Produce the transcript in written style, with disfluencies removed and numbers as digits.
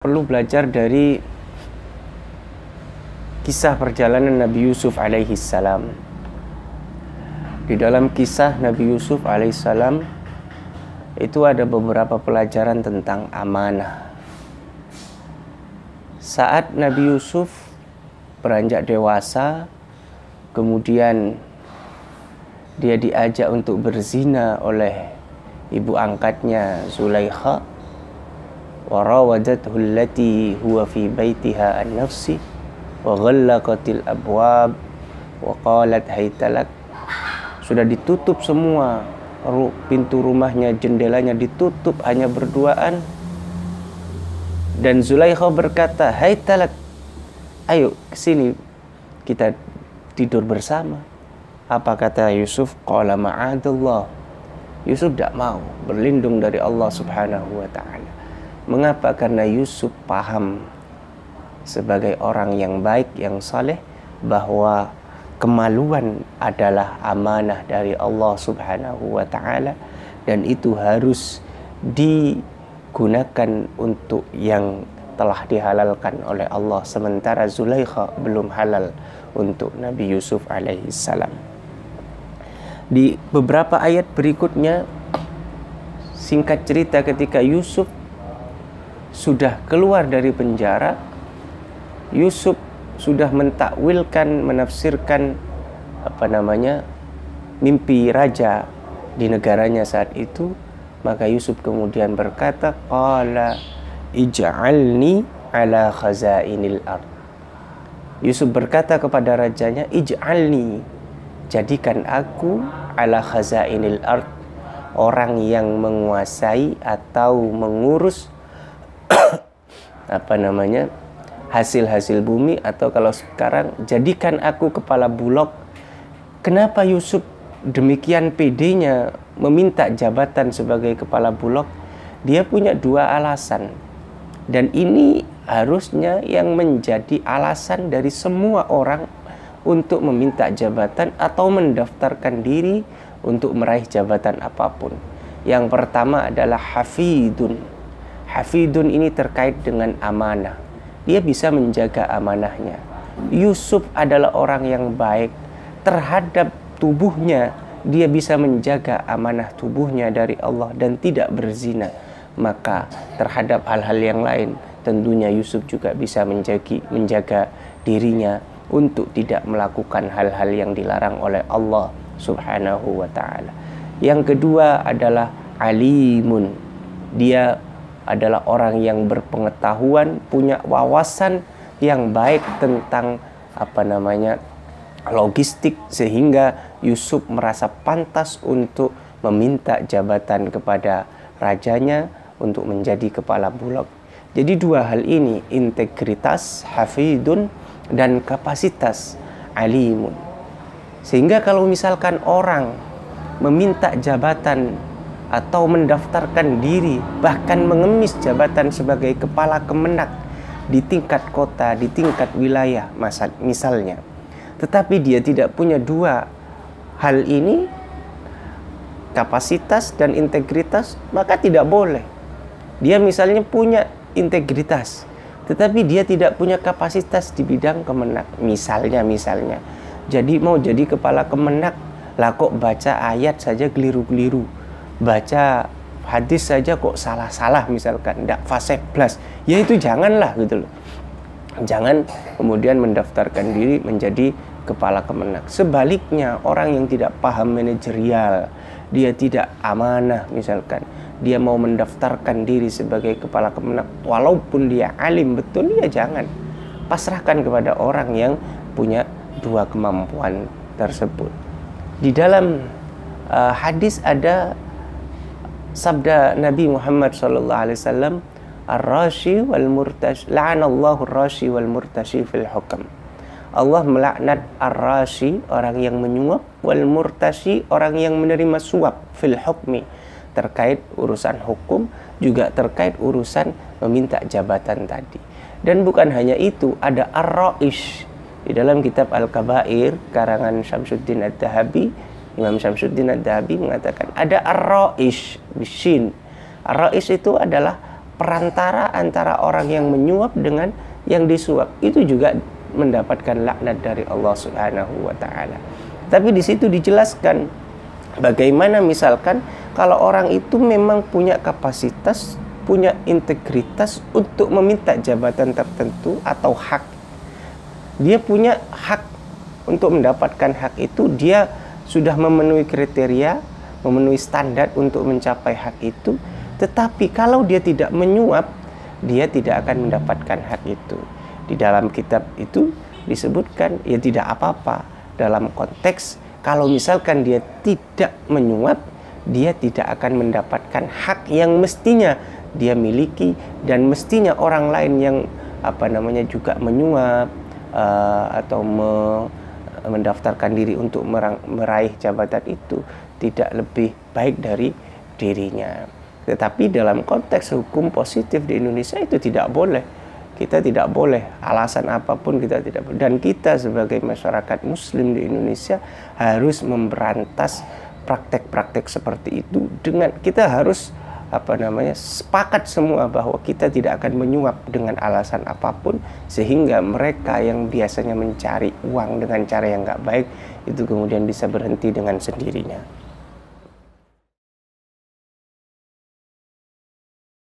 Perlu belajar dari kisah perjalanan Nabi Yusuf alaihi salam. Di dalam kisah Nabi Yusuf alaihi salam itu ada beberapa pelajaran tentang amanah. Saat Nabi Yusuf beranjak dewasa, kemudian dia diajak untuk berzina oleh ibu angkatnya Zulaikha. وراودته التي هو في بيتها عن نفسه وغلقت الأبواب وقالت هيت لك. Sudah ditutup semua pintu rumahnya, jendelanya ditutup, hanya berduaan. Dan Zulaikha berkata, hait lak, ayo kesini kita tidur bersama. Apa kata Yusuf? Qala ma'adallah. Yusuf tidak mau, berlindung dari Allah subhanahu wa ta'ala. Mengapa? Karena Yusuf paham sebagai orang yang baik, yang saleh, bahwa kemaluan adalah amanah dari Allah subhanahu wa ta'ala, dan itu harus digunakan untuk yang telah dihalalkan oleh Allah, sementara Zulaikha belum halal untuk Nabi Yusuf alaihi salam. Di beberapa ayat berikutnya, singkat cerita, ketika Yusuf sudah keluar dari penjara, Yusuf sudah mentakwilkan, menafsirkan mimpi raja di negaranya saat itu. Maka Yusuf kemudian berkata, qala ij'alni ala khazainil ard. Yusuf berkata kepada rajanya, ij'alni, jadikan aku ala khazainil ard, orang yang menguasai atau mengurus hasil-hasil bumi, atau kalau sekarang jadikan aku kepala bulog. Kenapa Yusuf demikian pedenya meminta jabatan sebagai kepala bulog? Dia punya dua alasan, dan ini harusnya yang menjadi alasan dari semua orang untuk meminta jabatan atau mendaftarkan diri untuk meraih jabatan apapun. Yang pertama adalah hafidun. Hafidun ini terkait dengan amanah. Dia bisa menjaga amanahnya. Yusuf adalah orang yang baik terhadap tubuhnya. Dia bisa menjaga amanah tubuhnya dari Allah dan tidak berzina. Maka terhadap hal-hal yang lain, tentunya Yusuf juga bisa menjaga dirinya untuk tidak melakukan hal-hal yang dilarang oleh Allah subhanahu wa ta'ala. Yang kedua adalah alimun. Dia adalah orang yang berpengetahuan, punya wawasan yang baik tentang logistik, sehingga Yusuf merasa pantas untuk meminta jabatan kepada rajanya untuk menjadi kepala bulog. Jadi dua hal ini, integritas hafidun dan kapasitas alimun. Sehingga kalau misalkan orang meminta jabatan atau mendaftarkan diri, bahkan mengemis jabatan sebagai kepala kemenak di tingkat kota, di tingkat wilayah misalnya, tetapi dia tidak punya dua hal ini, kapasitas dan integritas, maka tidak boleh. Dia misalnya punya integritas, tetapi dia tidak punya kapasitas di bidang kemenak, misalnya. Jadi mau jadi kepala kemenak, lah kok baca ayat saja keliru-keliru, baca hadis saja kok salah-salah, misalkan tidak fasih plus, ya itu janganlah gitu loh. Jangan kemudian mendaftarkan diri menjadi kepala kemenak. Sebaliknya, orang yang tidak paham manajerial, dia tidak amanah, misalkan dia mau mendaftarkan diri sebagai kepala kemenak, walaupun dia alim betul, ya jangan. Pasrahkan kepada orang yang punya dua kemampuan tersebut. Di dalam hadis ada sabda Nabi Muhammad SAW, ar-rashi wal murtashi, la'anallahu ar-rashi wal murtashi fil hukam. Allah melaknat ar-rashi, orang yang menyuap, wal murtashi, orang yang menerima suap, fil hukmi, terkait urusan hukum, juga terkait urusan meminta jabatan tadi. Dan bukan hanya itu, ada ar-ra'ish. Di dalam kitab Al-Kabair karangan Syamsuddin Ad-Dahabi, Imam Syamsuddin Ad-Dahabi mengatakan ada ar-ra'ish bishin. Ar-ra'ish itu adalah perantara antara orang yang menyuap dengan yang disuap, itu juga mendapatkan laknat dari Allah Subhanahu wa taala. Tapi di situ dijelaskan bagaimana misalkan kalau orang itu memang punya kapasitas, punya integritas untuk meminta jabatan tertentu atau hak. Dia punya hak untuk mendapatkan hak itu, dia sudah memenuhi kriteria, memenuhi standar untuk mencapai hak itu. Tetapi kalau dia tidak menyuap, dia tidak akan mendapatkan hak itu. Di dalam kitab itu disebutkan, ya tidak apa-apa dalam konteks kalau misalkan dia tidak menyuap, dia tidak akan mendapatkan hak yang mestinya dia miliki, dan mestinya orang lain yang juga menyuap atau mendaftarkan diri untuk meraih jabatan itu tidak lebih baik dari dirinya. Tetapi dalam konteks hukum positif di Indonesia itu tidak boleh. Kita tidak boleh, alasan apapun kita tidak boleh. Dan kita sebagai masyarakat muslim di Indonesia harus memberantas praktek-praktek seperti itu. Dengan kita harus sepakat semua bahwa kita tidak akan menyuap dengan alasan apapun, sehingga mereka yang biasanya mencari uang dengan cara yang nggak baik itu kemudian bisa berhenti dengan sendirinya.